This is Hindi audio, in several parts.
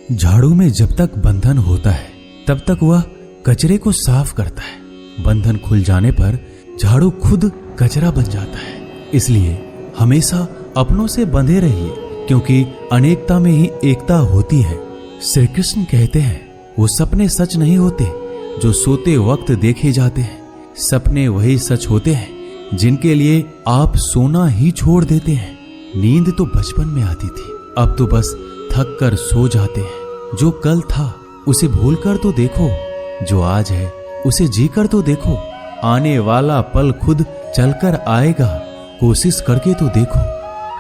झाड़ू में जब तक बंधन होता है तब तक वह कचरे को साफ करता है। बंधन खुल जाने पर झाड़ू खुद कचरा बन जाता है। इसलिए हमेशा अपनों से बंधे रहिए, क्योंकि अनेकता में ही एकता होती है। श्री कृष्ण कहते हैं, वो सपने सच नहीं होते जो सोते वक्त देखे जाते हैं। सपने वही सच होते हैं जिनके लिए आप सोना ही छोड़ देते हैं। नींद तो बचपन में आती थी, अब तो बस थक कर सो जाते हैं। जो कल था उसे भूल कर तो देखो, जो आज है उसे जी कर तो देखो। आने वाला पल खुद चलकर आएगा, कोशिश करके तो देखो।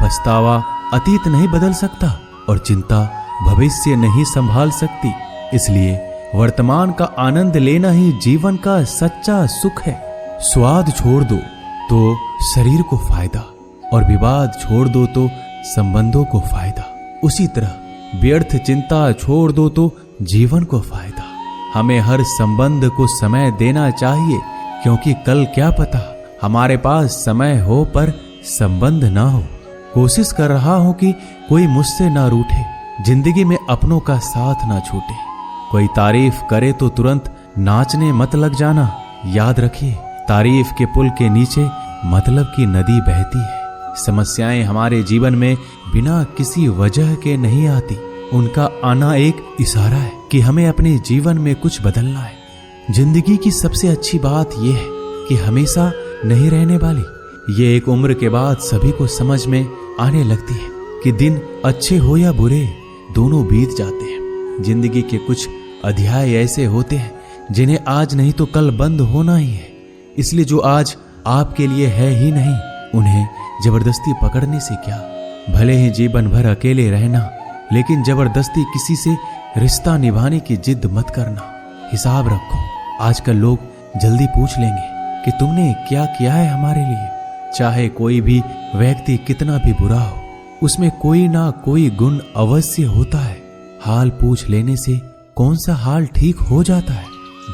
पछतावा अतीत नहीं बदल सकता और चिंता भविष्य नहीं संभाल सकती। इसलिए वर्तमान का आनंद लेना ही जीवन का सच्चा सुख है। स्वाद छोड़ दो तो शरीर को फायदा, और विवाद छोड़ दो तो संबंधों को फायदा। उसी तरह व्यर्थ चिंता छोड़ दो तो जीवन को फायदा। हमें हर संबंध को समय देना चाहिए, क्योंकि कल क्या पता हमारे पास समय हो पर संबंध ना हो। कोशिश कर रहा हूं कि कोई मुझसे ना रूठे, जिंदगी में अपनों का साथ ना छूटे। कोई तारीफ करे तो तुरंत नाचने मत लग जाना। याद रखिए, तारीफ के पुल के नीचे मतलब की नदी बहती है। समस्याएं हमारे जीवन में बिना किसी वजह के नहीं आती। उनका आना एक इशारा है कि हमें अपने जीवन में कुछ बदलना है। जिंदगी की सबसे अच्छी बात यह है कि हमेशा नहीं रहने वाली। ये एक उम्र के बाद सभी को समझ में आने लगती है कि दिन अच्छे हो या बुरे, दोनों बीत जाते हैं। जिंदगी के कुछ अध्याय ऐसे होते हैं जिन्हें आज नहीं तो कल बंद होना ही है। इसलिए जो आज आपके लिए है ही नहीं, उन्हें जबरदस्ती पकड़ने से क्या। भले ही जीवन भर अकेले रहना, लेकिन जबरदस्ती किसी से रिश्ता निभाने की जिद मत करना। हिसाब रखो, आजकल लोग जल्दी पूछ लेंगे कि तुमने क्या किया है हमारे लिए। चाहे कोई भी व्यक्ति कितना भी बुरा हो, उसमें कोई ना कोई गुण अवश्य होता है। हाल पूछ लेने से कौन सा हाल ठीक हो जाता है,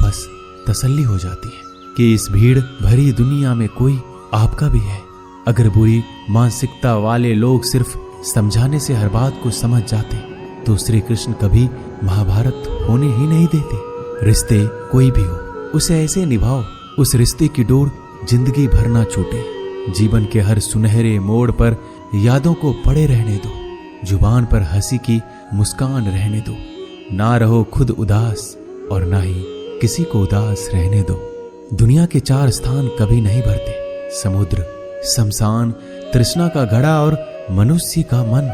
बस तसल्ली हो जाती है कि इस भीड़ भरी दुनिया में कोई आपका भी है। अगर बुरी मानसिकता वाले लोग सिर्फ समझाने से हर बात को समझ जाते तो श्री कृष्ण कभी महाभारत होने ही नहीं देते। रिश्ते कोई भी हो, उसे ऐसे निभाओ उस रिश्ते की डोर जिंदगी भर ना छूटे। जीवन के हर सुनहरे मोड़ पर यादों को पड़े रहने दो। जुबान पर हंसी की मुस्कान रहने दो। ना रहो खुद उदास और ना ही किसी को उदास रहने दो। दुनिया के 4 स्थान कभी नहीं भरते, समुद्र, शमशान, तृष्णा का घड़ा और मनुष्य का मन।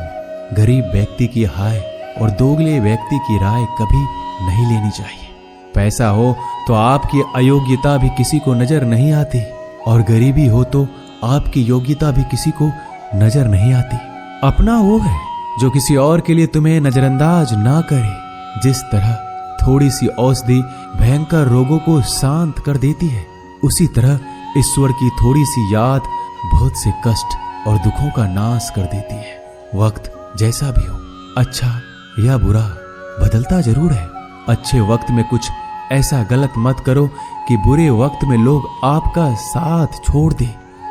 गरीब व्यक्ति की हाय और दोगले व्यक्ति की राय कभी नहीं लेनी चाहिए। पैसा हो तो आपकी अयोग्यता भी किसी को नजर नहीं आती, और गरीबी हो तो आपकी योग्यता भी किसी को नजर नहीं आती। अपना वो है जो किसी और के लिए तुम्हें नजरअंदाज ना करे। जिस तरह थोड़ी सी औषधि भयंकर रोगों को शांत कर देती है, उसी तरह ईश्वर की थोड़ी सी याद बहुत से कष्ट और दुखों का नाश कर देती है। वक्त जैसा भी हो, अच्छा या बुरा, बदलता जरूर है। अच्छे वक्त में कुछ ऐसा गलत मत करो कि बुरे वक्त में लोग आपका साथ छोड़ दे।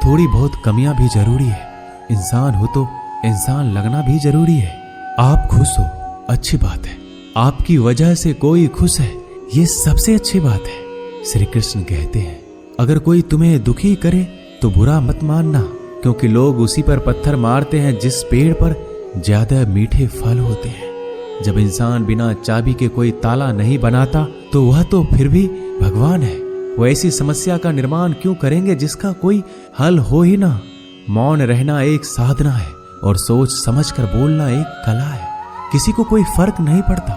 थोड़ी बहुत कमियां भी जरूरी है। इंसान हो तो इंसान लगना भी जरूरी है। आप खुश हो, अच्छी बात है। आपकी वजह से कोई खुश है, ये सबसे अच्छी बात है। श्री कृष्ण कहते हैं, अगर कोई तुम्हें दुखी करे तो बुरा मत मानना, क्योंकि लोग उसी पर पत्थर मारते हैं जिस पेड़ पर ज्यादा मीठे फल होते हैं। जब इंसान बिना चाबी के कोई ताला नहीं बनाता तो वह तो फिर भी भगवान है। वो ऐसी समस्या का निर्माण क्यों करेंगे जिसका कोई हल हो ही ना। मौन रहना एक साधना है और सोच समझकर बोलना एक कला है। किसी को कोई फर्क नहीं पड़ता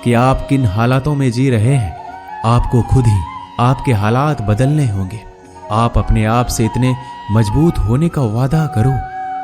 कि आप किन हालातों में जी रहे हैं। आपको खुद ही आपके हालात बदलने होंगे। आप अपने आप से इतने मजबूत होने का वादा करो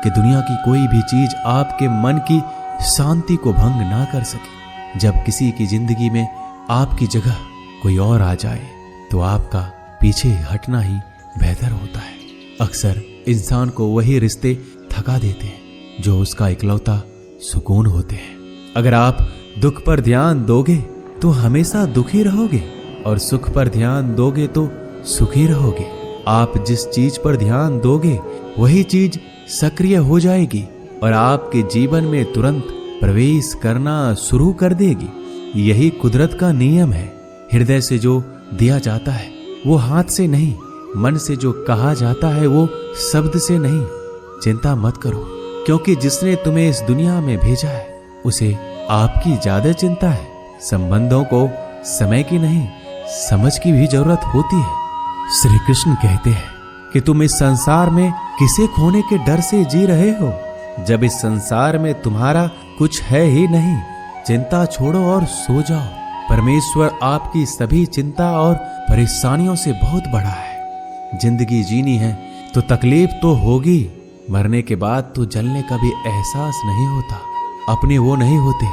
कि दुनिया की कोई भी चीज आपके मन की शांति को भंग ना कर सके। जब किसी की जिंदगी में आपकी जगह कोई और आ जाए तो आपका पीछे हटना ही बेहतर होता है। अक्सर इंसान को वही रिश्ते थका देते हैं जो उसका इकलौता सुकून होते हैं। अगर आप दुख पर ध्यान दोगे तो हमेशा दुखी रहोगे, और सुख पर ध्यान दोगे तो सुखी रहोगे। आप जिस चीज पर ध्यान दोगे वही चीज सक्रिय हो जाएगी और आपके जीवन में तुरंत प्रवेश करना शुरू कर देगी। यही कुदरत का नियम है। हृदय से जो दिया जाता है वो हाथ से नहीं, मन से जो कहा जाता है वो शब्द से नहीं। चिंता मत करो, क्योंकि जिसने तुम्हें इस दुनिया में भेजा है उसे आपकी ज्यादा चिंता है। संबंधों को समय की नहीं, समझ की भी जरूरत होती है। श्री कृष्ण कहते हैं कि तुम इस संसार में किसे खोने के डर से जी रहे हो, जब इस संसार में तुम्हारा कुछ है ही नहीं। चिंता छोड़ो और सो जाओ। परमेश्वर आपकी सभी चिंता और परेशानियों से बहुत बड़ा है। जिंदगी जीनी है तो तकलीफ तो होगी, मरने के बाद तो जलने का भी एहसास नहीं होता। अपने वो नहीं होते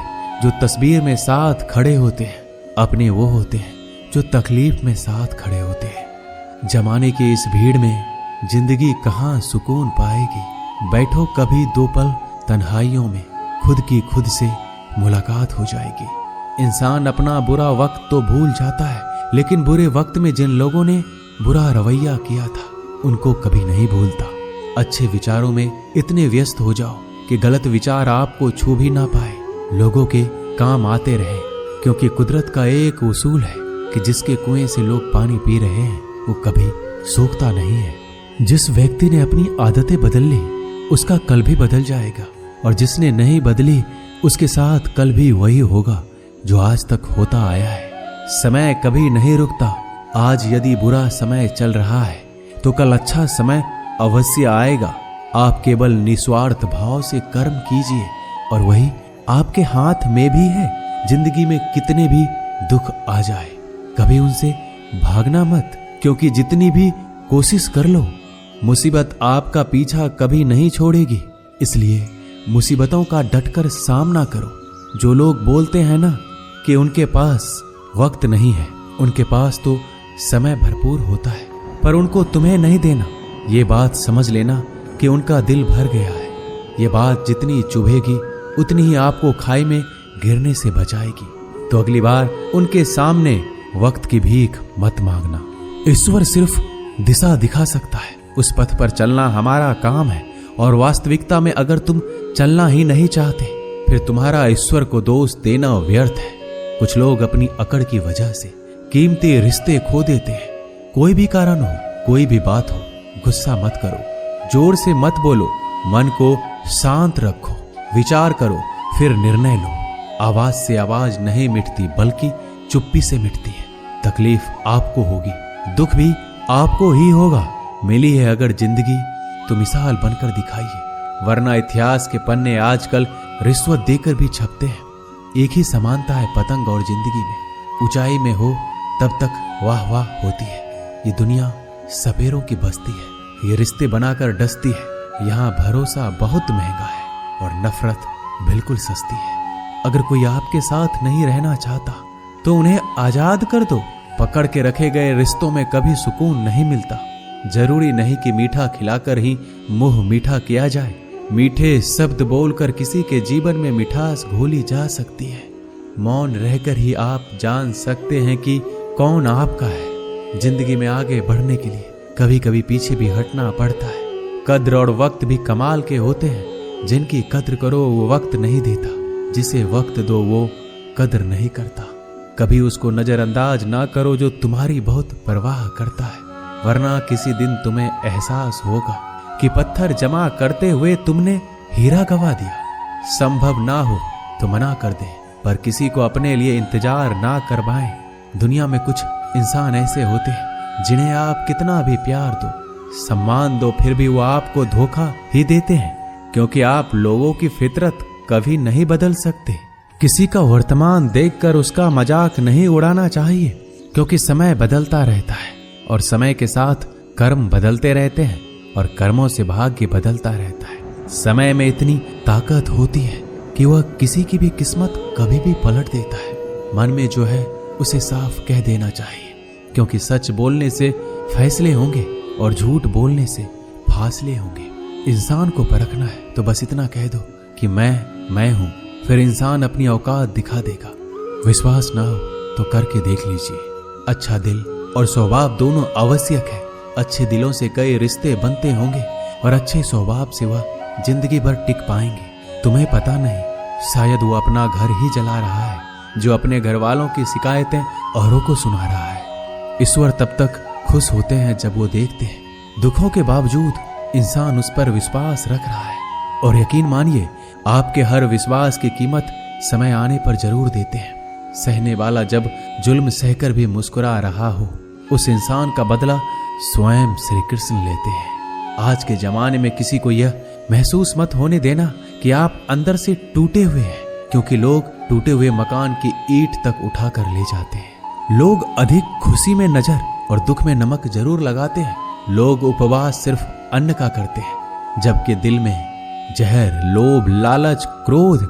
जो तस्वीर में साथ खड़े होते हैं, अपने वो होते हैं जो तकलीफ में साथ खड़े होते हैं। जमाने की इस भीड़ में जिंदगी कहाँ सुकून पाएगी। बैठो कभी दो पल तन्हाइयों में, खुद की खुद से मुलाकात हो जाएगी। इंसान अपना बुरा वक्त तो भूल जाता है, लेकिन बुरे वक्त में जिन लोगों ने बुरा रवैया किया था उनको कभी नहीं भूलता। अच्छे विचारों में इतने व्यस्त हो जाओ कि गलत विचार आपको छू भी ना पाए। लोगों के काम आते रहे, क्योंकि कुदरत का एक उसूल है कि जिसके कुएं से लोग पानी पी रहे हैं वो कभी सूखता नहीं है। जिस व्यक्ति ने अपनी आदतें बदल ली उसका कल भी बदल जाएगा, और जिसने नहीं बदली उसके साथ कल भी वही होगा जो आज तक होता आया है। समय कभी नहीं रुकता। आज यदि बुरा समय चल रहा है तो कल अच्छा समय अवश्य आएगा। आप केवल निस्वार्थ भाव से कर्म कीजिए और वही आपके हाथ में भी है। जिंदगी में कितने भी दुख आ जाए कभी उनसे भागना मत, क्योंकि जितनी भी कोशिश कर लो मुसीबत आपका पीछा कभी नहीं छोड़ेगी। इसलिए मुसीबतों का डटकर सामना करो। जो लोग बोलते हैं ना कि उनके पास वक्त नहीं है, उनके पास तो समय भरपूर होता है, पर उनको तुम्हें नहीं देना। ये बात समझ लेना कि उनका दिल भर गया है। ये बात जितनी चुभेगी उतनी ही आपको खाई में गिरने से बचाएगी। तो अगली बार उनके सामने वक्त की भीख मत मांगना। ईश्वर सिर्फ दिशा दिखा सकता है, उस पथ पर चलना हमारा काम है। और वास्तविकता में अगर तुम चलना ही नहीं चाहते फिर तुम्हारा ईश्वर को दोष देना व्यर्थ है। कुछ लोग अपनी अकड़ की वजह से कीमती रिश्ते खो देते हैं। कोई भी कारण हो, कोई भी बात हो, गुस्सा मत करो, जोर से मत बोलो, मन को शांत रखो, विचार करो, फिर निर्णय लो। आवाज से आवाज नहीं मिटती बल्कि चुप्पी से मिटती है। तकलीफ आपको होगी, दुख भी आपको ही होगा। मिली है अगर जिंदगी तो मिसाल बनकर दिखाइए, वरना इतिहास के पन्ने आजकल रिश्वत देकर भी छपते हैं। एक ही समानता है पतंग और जिंदगी में। ऊंचाई में हो तब तक वाह वाह होती है। ये दुनिया सपेरों की बस्ती है, ये रिश्ते बनाकर डसती है। यहाँ भरोसा बहुत महंगा है और नफरत बिल्कुल सस्ती है। अगर कोई आपके साथ नहीं रहना चाहता तो उन्हें आजाद कर दो। पकड़ के रखे गए रिश्तों में कभी सुकून नहीं मिलता। जरूरी नहीं कि मीठा खिलाकर ही मुंह मीठा किया जाए। मीठे शब्द बोलकर किसी के जीवन में मिठास घोली जा सकती है। मौन रहकर ही आप जान सकते हैं कि कौन आपका है। जिंदगी में आगे बढ़ने के लिए कभी कभी पीछे भी हटना पड़ता है। कद्र और वक्त भी कमाल के होते हैं। जिनकी कद्र करो वो वक्त नहीं देता, जिसे वक्त दो वो कद्र नहीं करता। कभी उसको नजरअंदाज ना करो जो तुम्हारी बहुत परवाह करता है, वरना किसी दिन तुम्हें एहसास होगा कि पत्थर जमा करते हुए तुमने हीरा गवा दिया। संभव ना हो तो मना कर दे, पर किसी को अपने लिए इंतजार ना करवाएं। दुनिया में कुछ इंसान ऐसे होते हैं जिन्हें आप कितना भी प्यार दो, सम्मान दो, फिर भी वो आपको धोखा ही देते हैं, क्योंकि आप लोगों की फितरत कभी नहीं बदल सकते। किसी का वर्तमान देखकर उसका मजाक नहीं उड़ाना चाहिए, क्योंकि समय बदलता रहता है और समय के साथ कर्म बदलते रहते हैं और कर्मों से भाग्य बदलता रहता है। समय में इतनी ताकत होती है कि वह किसी की भी किस्मत कभी भी पलट देता है। मन में जो है उसे साफ कह देना चाहिए, क्योंकि सच बोलने से फैसले होंगे और झूठ बोलने से फासले होंगे। इंसान को परखना है तो बस इतना कह दो कि मैं हूं, फिर इंसान अपनी औकात दिखा देगा। विश्वास ना हो तो करके देख लीजिए। अच्छा दिल और स्वभाव दोनों आवश्यक है। अच्छे दिलों से कई रिश्ते बनते होंगे और अच्छे स्वभाव से वह जिंदगी भर टिक पाएंगे। तुम्हें पता नहीं शायद वो अपना घर ही जला रहा है, जो अपने घर वालों की शिकायतें औरों को सुना रहा है। ईश्वर तब तक खुश होते हैं जब वो देखते हैं दुखों के बावजूद इंसान उस पर विश्वास रख रहा है। और यकीन मानिए, आपके हर विश्वास की कीमत समय आने पर जरूर देते हैं। सहने वाला जब जुल्म सहकर भी मुस्कुरा रहा हो, उस इंसान का बदला स्वयं श्री कृष्ण लेते हैं। आज के जमाने में किसी को यह महसूस मत होने देना कि आप अंदर से टूटे हुए हैं, क्योंकि लोग टूटे हुए मकान की ईंट तक उठाकर ले जाते हैं। लोग अधिक खुशी में नजर और दुख में नमक जरूर लगाते हैं। लोग उपवास सिर्फ अन्न का करते हैं, जबकि दिल में जहर, लोभ, लालच, क्रोध,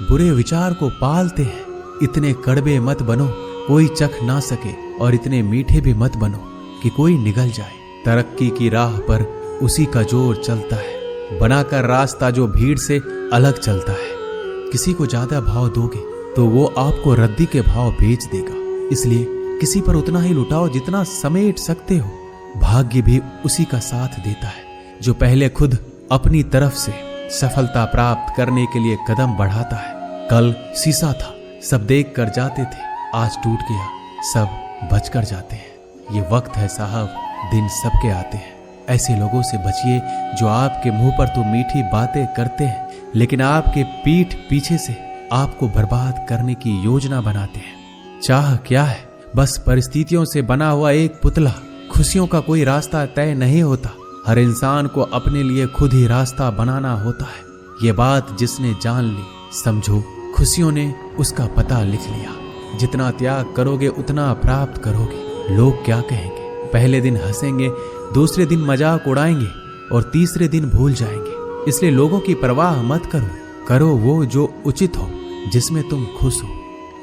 बुरे विचार को पालते हैं। इतने कड़वे मत बनो कोई चख ना सके, और इतने मीठे भी मत बनो कि कोई निगल जाए। तरक्की की राह पर उसी का जोर चलता है, बनाकर रास्ता जो भीड़ से अलग चलता है। किसी को ज्यादा भाव दोगे तो वो आपको रद्दी के भाव बेच देगा। इसलिए किसी पर उतना ही लुटाओ जितना समेट सकते हो। भाग्य भी उसी का साथ देता है जो पहले खुद अपनी तरफ से सफलता प्राप्त करने के लिए कदम बढ़ाता है। कल शीशा था, सब देख कर जाते थे, आज टूट गया, सब बच कर जाते हैं। ये वक्त है साहब, दिन सबके आते हैं। ऐसे लोगों से बचिए जो आपके मुंह पर तो मीठी बातें करते हैं, लेकिन आपके पीठ पीछे से आपको बर्बाद करने की योजना बनाते हैं। चाह क्या है? बस परिस्थितियों से बना हुआ एक पुतला। खुशियों का कोई रास्ता तय नहीं होता, हर इंसान को अपने लिए खुद ही रास्ता बनाना होता है। ये बात जिसने जान ली, समझो खुशियों ने उसका पता लिख लिया। जितना त्याग करोगे उतना प्राप्त करोगे। लोग क्या कहेंगे? पहले दिन हंसेंगे, दूसरे दिन मजाक उड़ाएंगे और तीसरे दिन भूल जाएंगे। इसलिए लोगों की परवाह मत करो, करो वो जो उचित हो, जिसमें तुम खुश हो।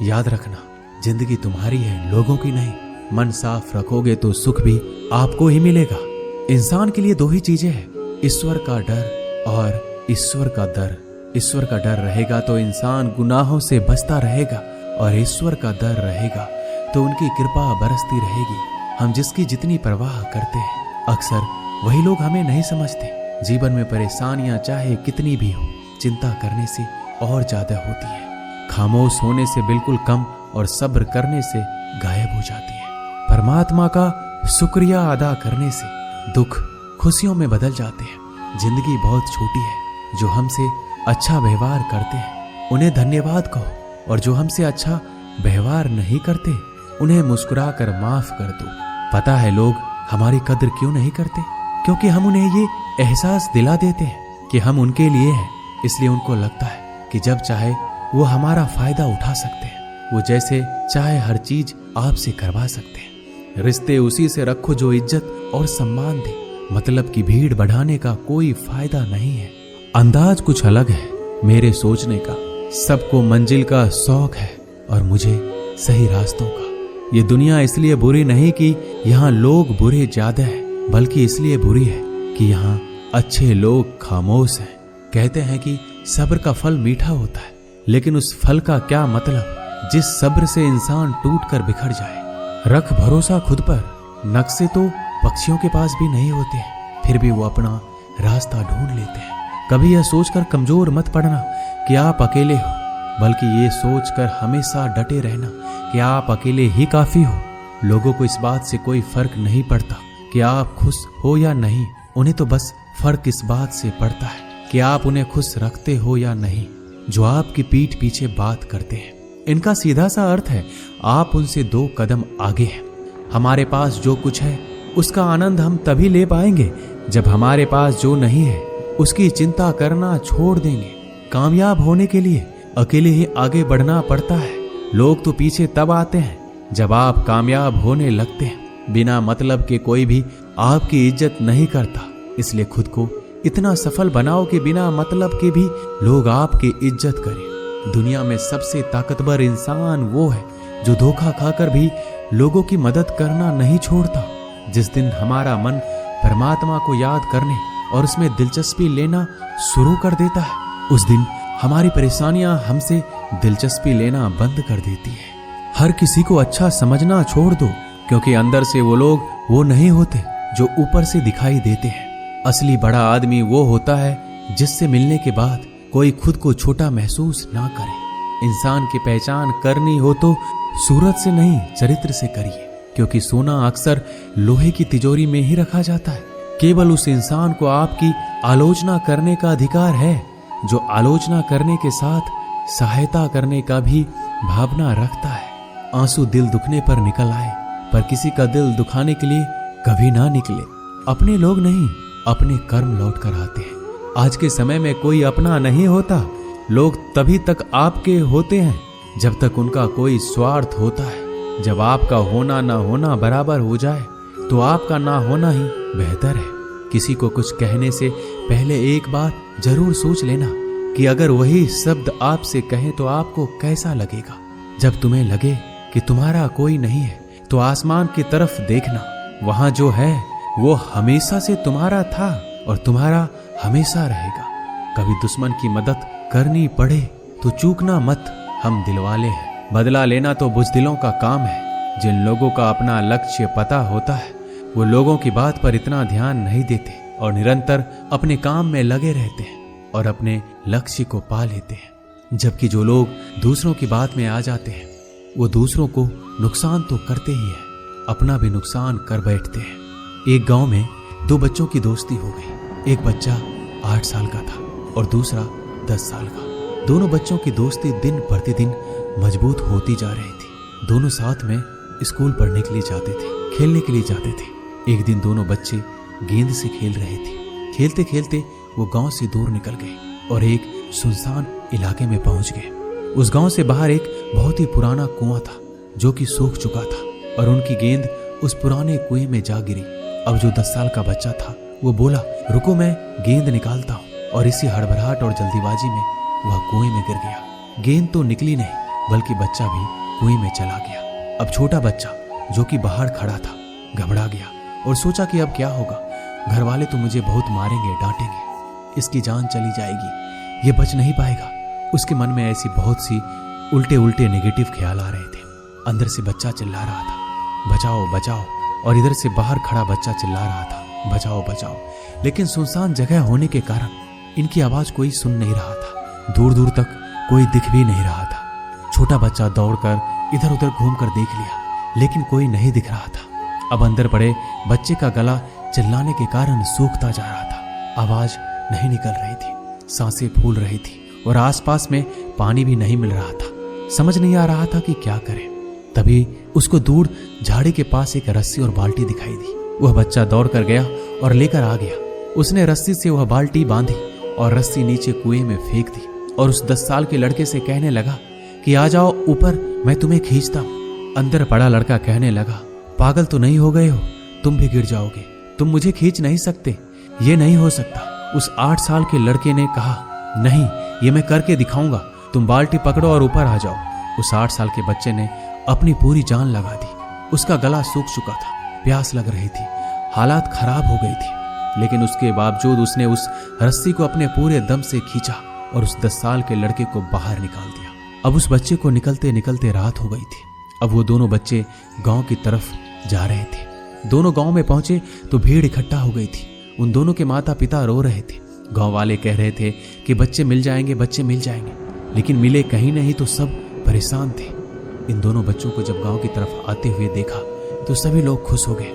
याद रखना, जिंदगी तुम्हारी है, लोगों की नहीं। मन साफ रखोगे तो सुख भी आपको ही मिलेगा। इंसान के लिए दो ही चीजें हैं, ईश्वर का डर और ईश्वर का दर। ईश्वर का डर रहेगा तो इंसान गुनाहों से बचता रहेगा, और ईश्वर का डर रहेगा तो उनकी कृपा बरसती रहेगी। हम जिसकी जितनी परवाह करते हैं, अक्सर वही लोग हमें नहीं समझते। जीवन में परेशानियां चाहे कितनी भी हो, चिंता करने से और ज्यादा होती है। खामोश होने से बिल्कुल कम और सब्र करने से गायब हो जाती है। परमात्मा का शुक्रिया अदा करने से दुख खुशियों में बदल जाते हैं। जिंदगी बहुत छोटी है। जो हमसे अच्छा व्यवहार करते हैं उन्हें धन्यवाद कहो, और जो हमसे अच्छा व्यवहार नहीं करते उन्हें मुस्कुरा कर माफ कर दो। पता है लोग हमारी कदर क्यों नहीं करते? क्योंकि हम उन्हें ये एहसास दिला देते हैं कि हम उनके लिए हैं। इसलिए उनको लगता है कि जब चाहे वो हमारा फायदा उठा सकते हैं। वो जैसे चाहे हर चीज आपसे करवा सकते हैं। रिश्ते उसी से रखो जो इज्जत और सम्मान दे। मतलब की भीड़ बढ़ाने का कोई फायदा नहीं है। अंदाज कुछ अलग है मेरे सोचने का। सबको मंजिल का शौक है और मुझे सही रास्तों का। ये दुनिया इसलिए बुरी नहीं कि यहाँ लोग बुरे ज्यादा हैं, बल्कि इसलिए बुरी है कि यहाँ अच्छे लोग खामोश हैं। कहते हैं कि सब्र का फल मीठा होता है, लेकिन उस फल का क्या मतलब जिस सब्र से इंसान टूट कर बिखर जाए। रख भरोसा खुद पर। नक्शे तो पक्षियों के पास भी नहीं होते हैं, फिर भी वो अपना रास्ता ढूंढ लेते हैं। कभी यह सोचकर कमजोर मत पड़ना कि आप अकेले हो, बल्कि ये सोचकर हमेशा डटे रहना कि आप अकेले ही काफी हो। लोगों को इस बात से कोई फर्क नहीं पड़ता कि आप खुश हो या नहीं। उन्हें तो बस फर्क इस बात से पड़ता है कि आप उन्हें खुश रखते हो या नहीं, जो आपकी पीठ पीछे बात करते हैं। इनका सीधा सा अर्थ है, आप उनसे 2 कदम आगे हैं। हमारे पास जो कुछ है उसका आनंद हम तभी ले पाएंगे जब हमारे पास जो नहीं है उसकी चिंता करना छोड़ देंगे। कामयाब होने के लिए अकेले ही आगे बढ़ना पड़ता है। लोग तो पीछे तब आते हैं जब आप कामयाब होने लगते हैं। बिना मतलब के कोई भी आपकी इज्जत नहीं करता। इसलिए खुद को इतना सफल बनाओ कि बिना मतलब के भी लोग आपकी इज्जत करें। दुनिया में सबसे ताकतवर इंसान वो है जो धोखा खाकर भी लोगों की मदद करना नहीं छोड़ता। जिस दिन हमारा मन परमात्मा को याद करने और उसमें दिलचस्पी लेना शुरू कर देता है, उस दिन हमारी परेशानियां हमसे दिलचस्पी लेना बंद कर देती है। हर किसी को अच्छा समझना छोड़ दो, क्योंकि अंदर से वो लोग वो नहीं होते जो ऊपर से दिखाई देते हैं। असली बड़ा आदमी वो होता है जिससे मिलने के बाद कोई खुद को छोटा महसूस ना करे। इंसान की पहचान करनी हो तो सूरत से नहीं, चरित्र से करिए, क्योंकि सोना अक्सर लोहे की तिजोरी में ही रखा जाता है। केवल उस इंसान को आपकी आलोचना करने का अधिकार है जो आलोचना करने के साथ सहायता करने का भी भावना रखता है। आंसू दिल दुखने पर निकल आए, पर किसी का दिल दुखाने के लिए कभी ना निकले। अपने लोग नहीं, अपने कर्म लौट कर आते हैं। आज के समय में कोई अपना नहीं होता। लोग तभी तक आपके होते हैं जब तक उनका कोई स्वार्थ होता है। जब आपका होना ना होना बराबर हो जाए तो आपका ना होना ही बेहतर है। किसी को कुछ कहने से पहले एक बार जरूर सोच लेना कि अगर वही शब्द आपसे कहे तो आपको कैसा लगेगा। जब तुम्हें लगे कि तुम्हारा कोई नहीं है तो आसमान की तरफ देखना, वहां जो है वो हमेशा से तुम्हारा था और तुम्हारा हमेशा रहेगा। कभी दुश्मन की मदद करनी पड़े तो चूकना मत, हम दिलवाले हैं। बदला लेना तो बुज़दिलों का काम है। जिन लोगों का अपना लक्ष्य पता होता है वो लोगों की बात पर इतना ध्यान नहीं देते और निरंतर अपने काम में लगे रहते हैं और अपने लक्ष्य को पा लेते हैं। जबकि जो लोग दूसरों की बात में आ जाते हैं वो दूसरों को नुकसान तो करते ही है, अपना भी नुकसान कर बैठते हैं। एक गांव में दो बच्चों की दोस्ती हो गई। एक बच्चा 8 साल का था और दूसरा 10 साल का। दोनों बच्चों की दोस्ती दिन प्रतिदिन मजबूत होती जा रही थी। दोनों साथ में स्कूल पढ़ने के लिए जाते थे, खेलने के लिए जाते थे। एक दिन दोनों बच्चे गेंद से खेल रहे थे। खेलते खेलते वो गांव से दूर निकल गए और एक सुनसान इलाके में पहुंच गए। उस गांव से बाहर एक बहुत ही पुराना कुआं था जो कि सूख चुका था और उनकी गेंद उस पुराने कुएं में जा गिरी। अब जो 10 साल का बच्चा था वो बोला, रुको मैं गेंद निकालता हूँ, और इसी हड़बड़ाहट और जल्दीबाजी में वह कुएं में गिर गया। गेंद तो निकली नहीं बल्कि बच्चा भी कुएं में चला गया। अब छोटा बच्चा जो कि बाहर खड़ा था घबरा गया और सोचा कि अब क्या होगा। घर वाले तो मुझे बहुत मारेंगे, डांटेंगे, इसकी जान चली जाएगी, ये बच नहीं पाएगा। उसके मन में ऐसी बहुत सी उल्टे उल्टे नेगेटिव ख्याल आ रहे थे। अंदर से बच्चा चिल्ला रहा था, बचाओ बचाओ, और इधर से बाहर खड़ा बच्चा चिल्ला रहा था, बचाओ बचाओ। लेकिन सुनसान जगह होने के कारण इनकी आवाज कोई सुन नहीं रहा था। दूर दूर तक कोई दिख भी नहीं रहा था। छोटा बच्चा दौड़कर इधर उधर घूमकर देख लिया लेकिन कोई नहीं दिख रहा था। अब अंदर पड़े बच्चे का गला चिल्लाने के कारण सूखता जा रहा था। आवाज नहीं निकल रही थी, सांसें फूल रही थी और आसपास में पानी भी नहीं मिल रहा था। समझ नहीं आ रहा था कि क्या करे। तभी उसको दूर झाड़ी के पास एक रस्सी और बाल्टी दिखाई दी। वह बच्चा दौड़ कर गया और लेकर आ गया। उसने रस्सी से वह बाल्टी बांधी और रस्सी नीचे कुएं में फेंक दी और उस 10 साल के लड़के से कहने लगा कि आ जाओ ऊपर, मैं तुम्हें खींचता हूं। अंदर पड़ा लड़का कहने लगा, पागल तो नहीं हो गए हो, तुम भी गिर जाओगे, तुम मुझे खींच नहीं सकते, ये नहीं हो सकता। उस 8 साल के लड़के ने कहा, नहीं, ये मैं करके दिखाऊंगा, तुम बाल्टी पकड़ो और ऊपर आ जाओ। उस 8 साल के बच्चे ने अपनी पूरी जान लगा दी। उसका गला सूख चुका था, प्यास लग रही थी, हालात खराब हो गई थी, लेकिन उसके बावजूद उसने उस रस्सी को अपने पूरे दम से खींचा और उस 10 साल के लड़के को बाहर निकाल दिया। अब उस बच्चे को निकलते निकलते रात हो गई थी। अब वो दोनों बच्चे गांव की तरफ जा रहे थे। दोनों गांव में पहुंचे तो भीड़ इकट्ठा हो गई थी। उन दोनों के माता पिता रो रहे थे। गांव वाले कह रहे थे कि बच्चे मिल जाएंगे, बच्चे मिल जाएंगे, लेकिन मिले कहीं नहीं तो सब परेशान थे। इन दोनों बच्चों को जब गांव की तरफ आते हुए देखा तो सभी लोग खुश हो गए।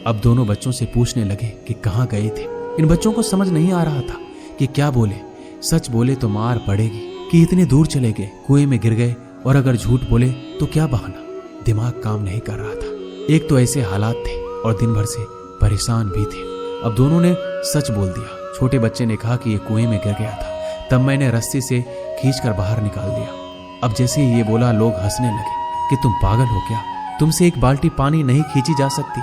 अब दोनों बच्चों से पूछने लगे कि कहाँ गए थे। इन बच्चों को समझ नहीं आ रहा था कि क्या बोले। सच बोले तो मार पड़ेगी कि इतने दूर चले गए, कुएं में गिर गए, और अगर झूठ बोले तो क्या बहाना। दिमाग काम नहीं कर रहा था। एक तो ऐसे हालात थे और दिन भर से परेशान भी थे। अब दोनों ने सच बोल दिया। छोटे बच्चे ने कहा कि ये कुएं में गिर गया था, तब मैंने रस्सी से खींचकर बाहर निकाल दिया। अब जैसे ही ये बोला लोग हंसने लगे कि तुम पागल हो क्या, तुमसे एक बाल्टी पानी नहीं खींची जा सकती,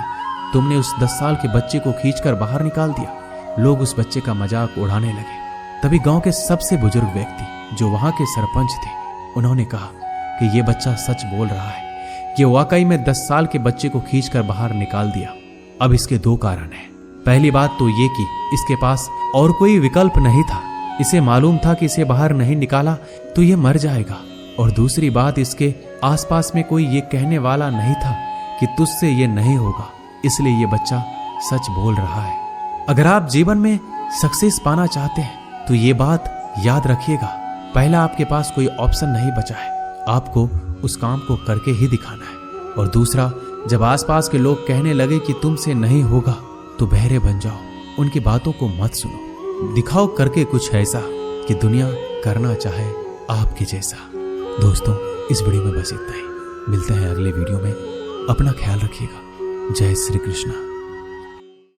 तुमने उस 10 साल के बच्चे को खींचकर बाहर निकाल दिया। लोग उस बच्चे का मजाक उड़ाने लगे। तभी गांव के सबसे बुजुर्ग व्यक्ति जो वहां के सरपंच थे, उन्होंने कहा कि ये बच्चा सच बोल रहा है, ये वाकई में 10 साल के बच्चे को खींचकर बाहर निकाल दिया। अब इसके 2 कारण हैं। पहली बात तो ये कि इसके पास और कोई विकल्प नहीं था। इसे मालूम था कि इसे बाहर नहीं निकाला तो ये मर जाएगा। और दूसरी बात, इसके आसपास में कोई ये कहने वाला नहीं था कि तुझसे ये नहीं होगा, इसलिए ये बच्चा सच बोल रहा है। अगर आप जीवन में सक्सेस पाना चाहते हैं तो ये बात याद रखिएगा, पहला आपके पास कोई ऑप्शन नहीं बचा है, आपको उस काम को करके ही दिखाना है। और दूसरा, जब आसपास के लोग कहने लगे कि तुमसे नहीं होगा तो बहरे बन जाओ, उनकी बातों को मत सुनो, दिखाओ करके कुछ ऐसा कि दुनिया करना चाहे आपके जैसा। दोस्तों, इस वीडियो में बस इतना ही। मिलते हैं अगले वीडियो में। अपना ख्याल रखिएगा। जय श्री कृष्णा।